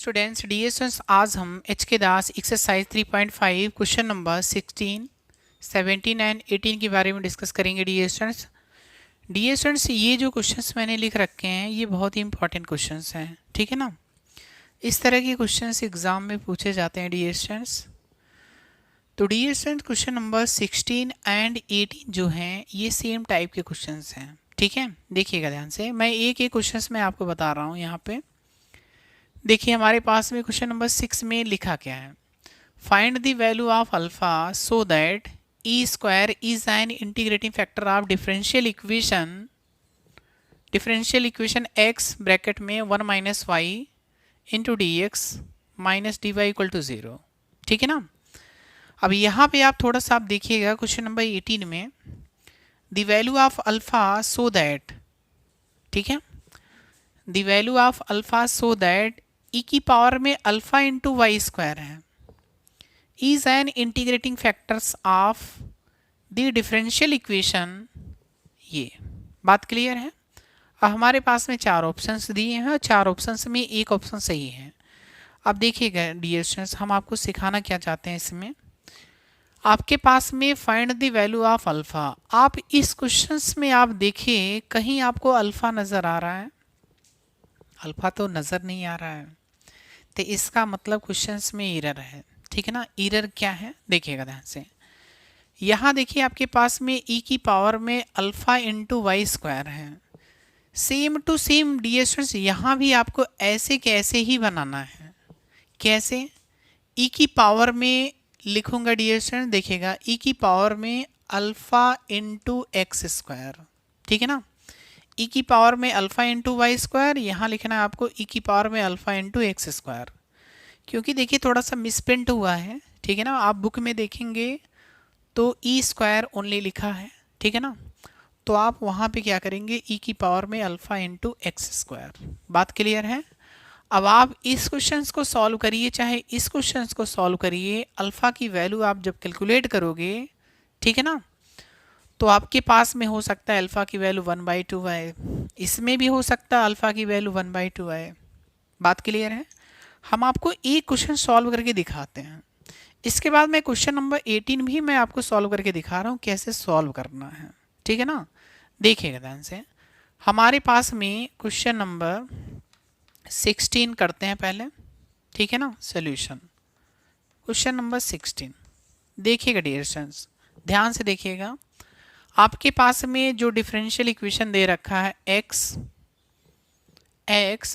Students dear students, आज हम H के दास एक्सरसाइज 3.5 क्वेश्चन नंबर 16, 17 एंड 18 के बारे में डिस्कस करेंगे। डियर स्टूडेंट्स, ये जो क्वेश्चंस मैंने लिख रखे हैं ये बहुत ही इंपॉर्टेंट क्वेश्चंस हैं, ठीक है ना। इस तरह के क्वेश्चंस एग्जाम में पूछे जाते हैं डियर स्टूडेंट्स। तो dear students, question number 16 and 18 जो हैं ये सेम टाइप के क्वेश्चंस हैं, ठीक है। देखिएगा ध्यान से, मैं एक एक क्वेश्चंस मैं आपको बता रहा हूँ। यहाँ पे देखिए हमारे पास में क्वेश्चन नंबर 6 में लिखा क्या है, find the value of alpha so that e square is an integrating factor of differential equation x bracket में 1 minus y into d x minus d y equal to 0, ठीक है ना। अब यहाँ पे आप थोड़ा सा आप देखिएगा क्वेश्चन नंबर 18 में, the value of alpha so that, ठीक है, the value of alpha so that E की पावर में अल्फा इंटू वाई स्क्वायर है, is an integrating factors of the differential equation. ये बात क्लियर है। अब हमारे पास में 4 ऑप्शंस दिए हैं और 4 ऑप्शंस में एक ऑप्शन सही है। अब देखिएगा डियर स्टूडेंट्स, हम आपको सिखाना क्या चाहते हैं इसमें, आपके पास में find the value of alpha. आप इस क्वेश्चंस में आप देखिए कहीं आपको अल्फा नज़र आ रहा है? अल्फा तो नज़र नहीं आ रहा है, तो इसका मतलब क्वेश्चंस में एरर है, ठीक है ना। एरर क्या है देखिएगा ध्यान से। यहाँ देखिए आपके पास में ई की पावर में अल्फा इंटू वाई स्क्वायर है, same to same dear students यहाँ भी आपको ऐसे के ऐसे ही बनाना है। कैसे? ई की पावर में लिखूंगा डियर स्टूडेंट, देखिएगा ई की पावर में अल्फा इंटू एक्स स्क्वायर, ठीक है ना। ई की पावर में अल्फा इंटू वाई स्क्वायर, यहाँ लिखना है आपको ई की पावर में अल्फा इंटू एक्स स्क्वायर, क्योंकि देखिए थोड़ा सा मिसप्रिंट हुआ है, ठीक है ना। आप बुक में देखेंगे तो ई स्क्वायर ओनली लिखा है, ठीक है ना। तो आप वहाँ पे क्या करेंगे, ई की पावर में अल्फा इंटू एक्स स्क्वायर। बात क्लियर है। अब आप इस क्वेश्चन को सॉल्व करिए, चाहे इस क्वेश्चन को सॉल्व करिए, अल्फ़ा की वैल्यू आप जब कैलकुलेट करोगे, ठीक है ना, तो आपके पास में हो सकता है अल्फ़ा की वैल्यू 1/2 आए, इसमें भी हो सकता है अल्फ़ा की वैल्यू 1/2 आए। बात क्लियर है। हम आपको एक क्वेश्चन सॉल्व करके दिखाते हैं, इसके बाद मैं क्वेश्चन नंबर 18 भी मैं आपको सॉल्व करके दिखा रहा हूँ कैसे सॉल्व करना है, ठीक है ना। देखिएगा ध्यान से, हमारे पास में क्वेश्चन नंबर 16 करते हैं पहले, ठीक है ना। सॉल्यूशन क्वेश्चन नंबर 16 देखिएगा डियर स्टूडेंट्स, ध्यान से देखिएगा। आपके पास में जो डिफरेंशियल इक्वेशन दे रखा है एक्स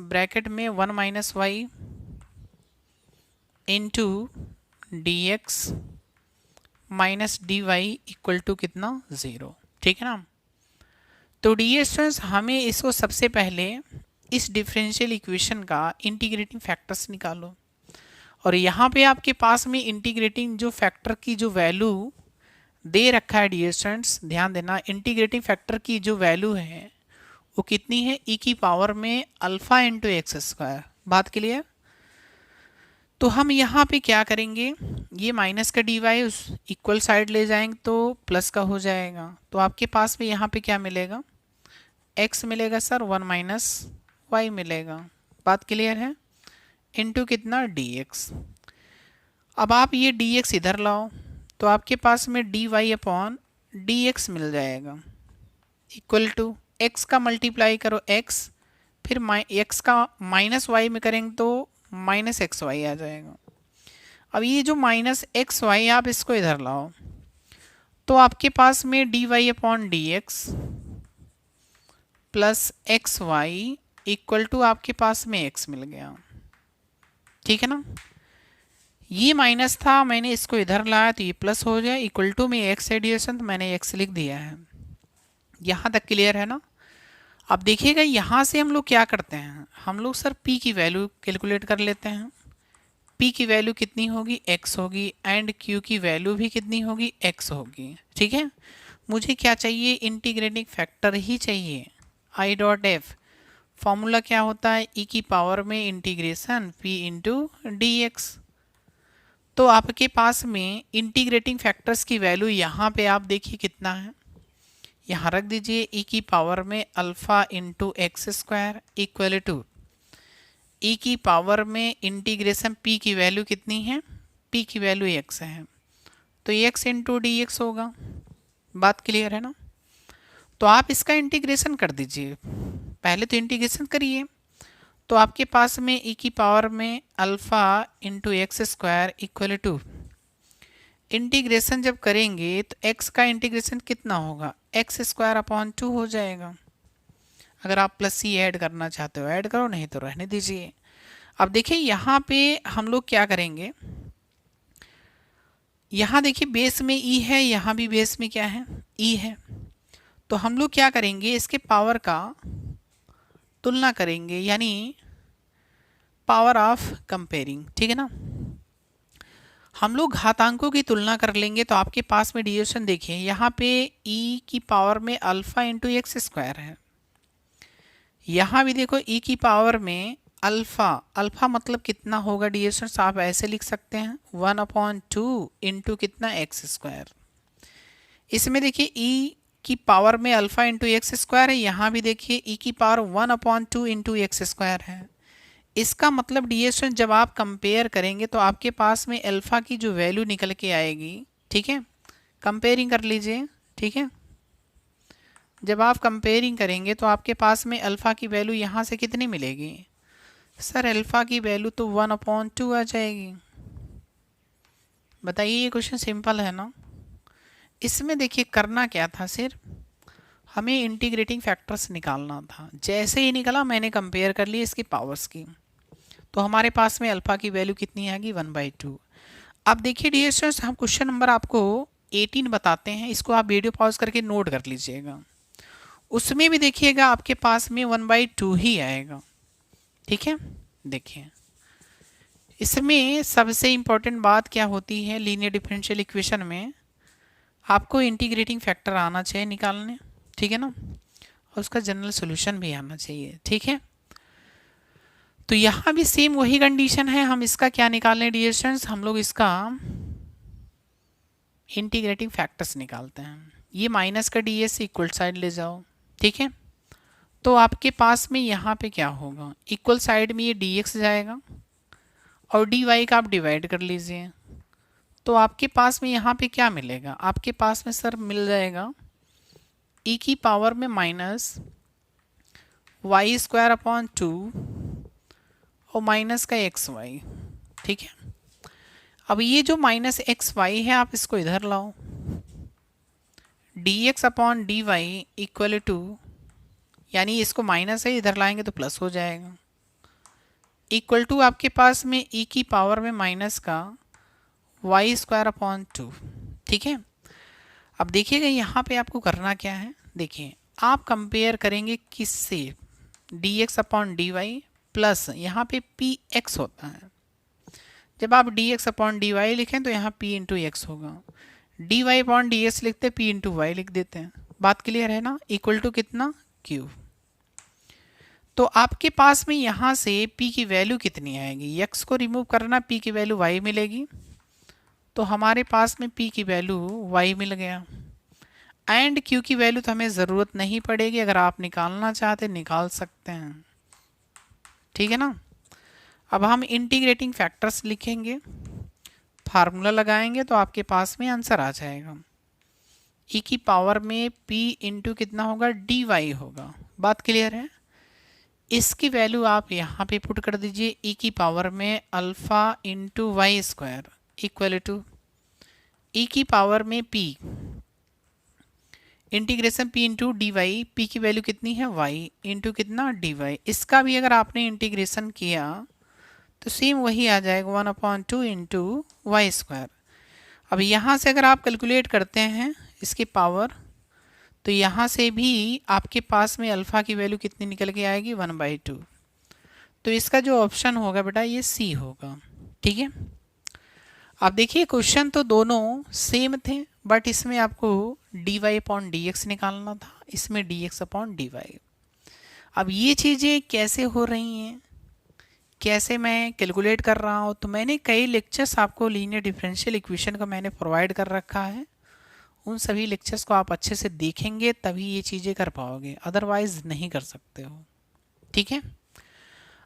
ब्रैकेट में 1 minus y into d x minus d y equal to कितना 0, ठीक है ना। तो डियर स्टूडेंट्स हमें इसको सबसे पहले इस डिफरेंशियल इक्वेशन का इंटीग्रेटिंग फैक्टर्स निकालो, और यहाँ पे आपके पास में इंटीग्रेटिंग जो फैक्टर की जो वैल्यू दे रखा है डियर स्टूडेंट्स, ध्यान देना, इंटीग्रेटिंग फैक्टर की जो वैल्यू है वो कितनी है, ई की पावर में अल्फा इंटू एक्स स्क्वायर। बात क्लियर। तो हम यहाँ पे क्या करेंगे, ये माइनस का डी वाई उस इक्वल साइड ले जाएंगे तो प्लस का हो जाएगा, तो आपके पास में यहाँ पे क्या मिलेगा, एक्स मिलेगा सर, 1 माइनस वाई मिलेगा। बात क्लियर है। इंटू कितना डी एक्स। अब आप ये डी एक्स इधर लाओ तो आपके पास में D Y upon D X मिल जाएगा, इक्वल टू एक्स का मल्टीप्लाई करो एक्स, फिर एक्स का माइनस वाई में करेंगे तो माइनस एक्स वाई आ जाएगा। अब ये जो माइनस एक्स वाई आप इसको इधर लाओ तो आपके पास में D Y upon D x plus x y equal to आपके पास में एक्स मिल गया, ठीक है ना। ये माइनस था, मैंने इसको इधर लाया तो ये प्लस हो गया, इक्वल टू में एक्स एडिशन, तो मैंने एक्स लिख दिया है। यहाँ तक क्लियर है ना। अब देखिएगा यहाँ से हम लोग क्या करते हैं, हम लोग सर p की वैल्यू कैलकुलेट कर लेते हैं। p की वैल्यू कितनी होगी, x होगी, एंड q की वैल्यू भी कितनी होगी, x होगी, ठीक है। मुझे क्या चाहिए, इंटीग्रेटिंग फैक्टर ही चाहिए, आई डॉट एफ। फॉर्मूला क्या होता है, ई की पावर में integration p into d x. तो आपके पास में इंटीग्रेटिंग फैक्टर्स की वैल्यू यहाँ पे आप देखिए कितना है, यहाँ रख दीजिए ई की पावर में alpha into x square equal to E की पावर में इंटीग्रेशन पी की वैल्यू कितनी है, पी की वैल्यू एक्स है, तो एक्स इंटू डी एक्स होगा। बात क्लियर है ना। तो आप इसका इंटीग्रेशन कर दीजिए, पहले तो इंटीग्रेशन करिए। तो आपके पास में ई की पावर में alpha into x square equal to, integration जब करेंगे तो x का इंटीग्रेशन कितना होगा, एक्स स्क्वायर अपॉन 2 हो जाएगा। अगर आप प्लस सी ऐड करना चाहते हो ऐड करो, नहीं तो रहने दीजिए। अब देखिए यहाँ पे हम लोग क्या करेंगे, यहाँ देखिए बेस में e है, यहाँ भी बेस में क्या है, e है। तो हम लोग क्या करेंगे, इसके पावर का तुलना करेंगे, यानी पावर ऑफ कंपेयरिंग, ठीक है ना। हम लोग घातांकों की तुलना कर लेंगे। तो आपके पास में डिविजन देखिए, यहाँ पे e की पावर में अल्फ़ा इंटू एक्स स्क्वायर है, यहाँ भी देखो e की पावर में अल्फ़ा, अल्फ़ा मतलब कितना होगा डिविजन, आप ऐसे लिख सकते हैं 1/2 इंटू कितना एक्स स्क्वायर। इसमें देखिए e की पावर में अल्फ़ा इंटू एक्स स्क्वायर है, यहाँ भी देखिए e की पावर 1/2 इंटू एक्स स्क्वायर है। इसका मतलब डिविजन जब आप कंपेयर करेंगे तो आपके पास में अल्फ़ा की जो वैल्यू निकल के आएगी, ठीक है, कंपेयरिंग कर लीजिए, ठीक है। जब आप कंपेयरिंग करेंगे तो आपके पास में अल्फ़ा की वैल्यू यहाँ से कितनी मिलेगी, सर अल्फ़ा की वैल्यू तो 1/2 आ जाएगी। बताइए, ये क्वेश्चन सिंपल है ना। इसमें देखिए करना क्या था, सिर्फ हमें इंटीग्रेटिंग फैक्टर्स निकालना था। जैसे ही निकला मैंने कंपेयर कर लिया इसकी पावर्स की, तो हमारे पास में अल्फ़ा की वैल्यू कितनी आएगी 1/2। अब देखिए डियर स्टूडेंट्स, हम क्वेश्चन नंबर आपको 18 बताते हैं, इसको आप वीडियो पॉज करके नोट कर लीजिएगा। उसमें भी देखिएगा आपके पास में 1/2 ही आएगा, ठीक है। देखिए इसमें सबसे इम्पोर्टेंट बात क्या होती है, लीनियर डिफरेंशियल इक्वेशन में आपको इंटीग्रेटिंग फैक्टर आना चाहिए निकालने, ठीक है ना, और उसका जनरल सॉल्यूशन भी आना चाहिए, ठीक है। तो यहाँ भी सेम वही कंडीशन है, हम इसका क्या निकाल लें डियर स्टूडेंट्स, हम लोग इसका इंटीग्रेटिंग फैक्टर्स निकालते हैं। ये माइनस का डी एस इक्वल साइड ले जाओ, ठीक है। तो आपके पास में यहाँ पे क्या होगा, इक्वल साइड में ये डी एक्स जाएगा और डी वाई का आप डिवाइड कर लीजिए। तो आपके पास में यहाँ पे क्या मिलेगा, आपके पास में सर मिल जाएगा e की पावर में माइनस वाई स्क्वायर अपॉन 2 और माइनस का एक्स वाई, ठीक है। अब ये जो माइनस एक्स वाई है आप इसको इधर लाओ, d x upon d y equal to, यानी इसको माइनस है इधर लाएंगे तो प्लस हो जाएगा, इक्वल टू आपके पास में e की पावर में माइनस का वाई स्क्वायर अपॉन 2, ठीक है। अब देखिएगा यहाँ पे आपको करना क्या है, देखिए आप कंपेयर करेंगे किससे, d x upon d y plus यहाँ पे पी एक्स होता है। जब आप d x upon d y लिखें तो यहाँ पी इंटू एक्स होगा, d Y upon D x लिखते पी इंटू वाई लिख देते हैं। बात क्लियर है ना, इक्वल टू कितना क्यू। तो आपके पास में यहाँ से p की वैल्यू कितनी आएगी, x को रिमूव करना, p की वैल्यू y मिलेगी। तो हमारे पास में p की वैल्यू y मिल गया, एंड q की वैल्यू तो हमें ज़रूरत नहीं पड़ेगी, अगर आप निकालना चाहते निकाल सकते हैं, ठीक है ना। अब हम इंटीग्रेटिंग फैक्टर्स लिखेंगे, फार्मूला लगाएंगे तो आपके पास में आंसर आ जाएगा। e की पावर में p इंटू कितना होगा, डी वाई होगा। बात क्लियर है। इसकी वैल्यू आप यहाँ पे पुट कर दीजिए, e की पावर में alpha into Y square equal to e की पावर में p integration p into d y, p की वैल्यू कितनी है y इंटू कितना डी वाई। इसका भी अगर आपने इंटीग्रेशन किया तो सेम वही आ जाएगा 1/2 इंटू वाई स्क्वायर। अब यहाँ से अगर आप कैलकुलेट करते हैं इसकी पावर, तो यहाँ से भी आपके पास में अल्फ़ा की वैल्यू कितनी निकल के आएगी 1/2। तो इसका जो ऑप्शन होगा बेटा ये सी होगा, ठीक है। अब देखिए क्वेश्चन तो दोनों सेम थे, बट इसमें आपको d Y upon D x निकालना था, इसमें d x upon d y. अब ये चीज़ें कैसे हो रही हैं, कैसे मैं कैलकुलेट कर रहा हूँ, तो मैंने कई लेक्चर्स आपको लीनियर डिफरेंशियल इक्वेशन का मैंने प्रोवाइड कर रखा है। उन सभी लेक्चर्स को आप अच्छे से देखेंगे तभी ये चीज़ें कर पाओगे, अदरवाइज नहीं कर सकते हो, ठीक है।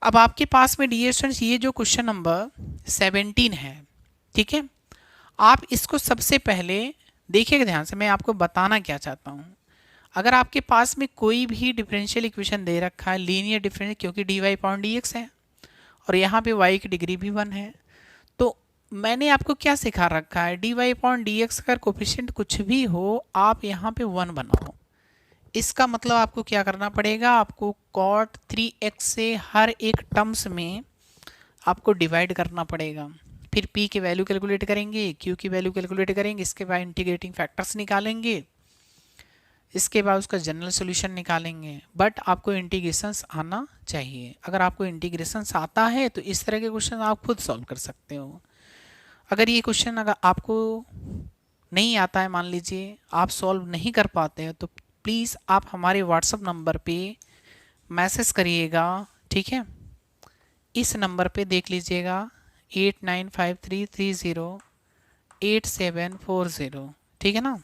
अब आपके पास में डियर स्टूडेंट्स ये जो क्वेश्चन नंबर 17 है, ठीक है, आप इसको सबसे पहले देखिएगा ध्यान से, मैं आपको बताना क्या चाहता हूँ। अगर आपके पास में कोई भी डिफरेंशियल इक्वेशन दे रखा है लीनियर डिफरेंशियल, क्योंकि d Y upon D x है और यहाँ पे y की डिग्री भी 1 है, तो मैंने आपको क्या सिखा रखा है, d Y upon D x अगर कोफिशिएंट कुछ भी हो आप यहाँ पे 1 बनाओ। इसका मतलब आपको क्या करना पड़ेगा, आपको cot 3x से हर एक टर्म्स में आपको डिवाइड करना पड़ेगा। फिर p की वैल्यू कैलकुलेट करेंगे, q की वैल्यू कैलकुलेट करेंगे, इसके बाद इंटीग्रेटिंग फैक्टर्स निकालेंगे, इसके बाद उसका जनरल सॉल्यूशन निकालेंगे। बट आपको इंटीग्रेशंस आना चाहिए। अगर आपको इंटीग्रेशंस आता है तो इस तरह के क्वेश्चन आप खुद सॉल्व कर सकते हो। अगर ये क्वेश्चन अगर आपको नहीं आता है, मान लीजिए आप सॉल्व नहीं कर पाते हैं, तो प्लीज़ आप हमारे व्हाट्सएप नंबर पे मैसेज करिएगा, ठीक है। इस नंबर पे देख लीजिएगा 8953308740, ठीक है ना।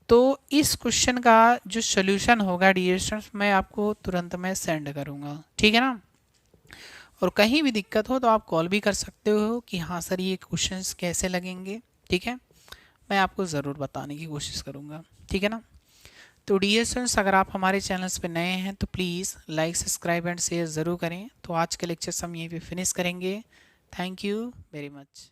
तो इस क्वेश्चन का जो सॉल्यूशन होगा डियर स्टूडेंट्स मैं आपको तुरंत में सेंड करूँगा, ठीक है ना। और कहीं भी दिक्कत हो तो आप कॉल भी कर सकते हो कि हाँ सर ये क्वेश्चंस कैसे लगेंगे, ठीक है, मैं आपको ज़रूर बताने की कोशिश करूँगा, ठीक है ना। तो डियर स्टूडेंट्स अगर आप हमारे चैनल्स पे नए हैं तो please like subscribe and share ज़रूर करें। तो आज के लेक्चर्स हम यहीं पे फिनिश करेंगे। Thank you very much.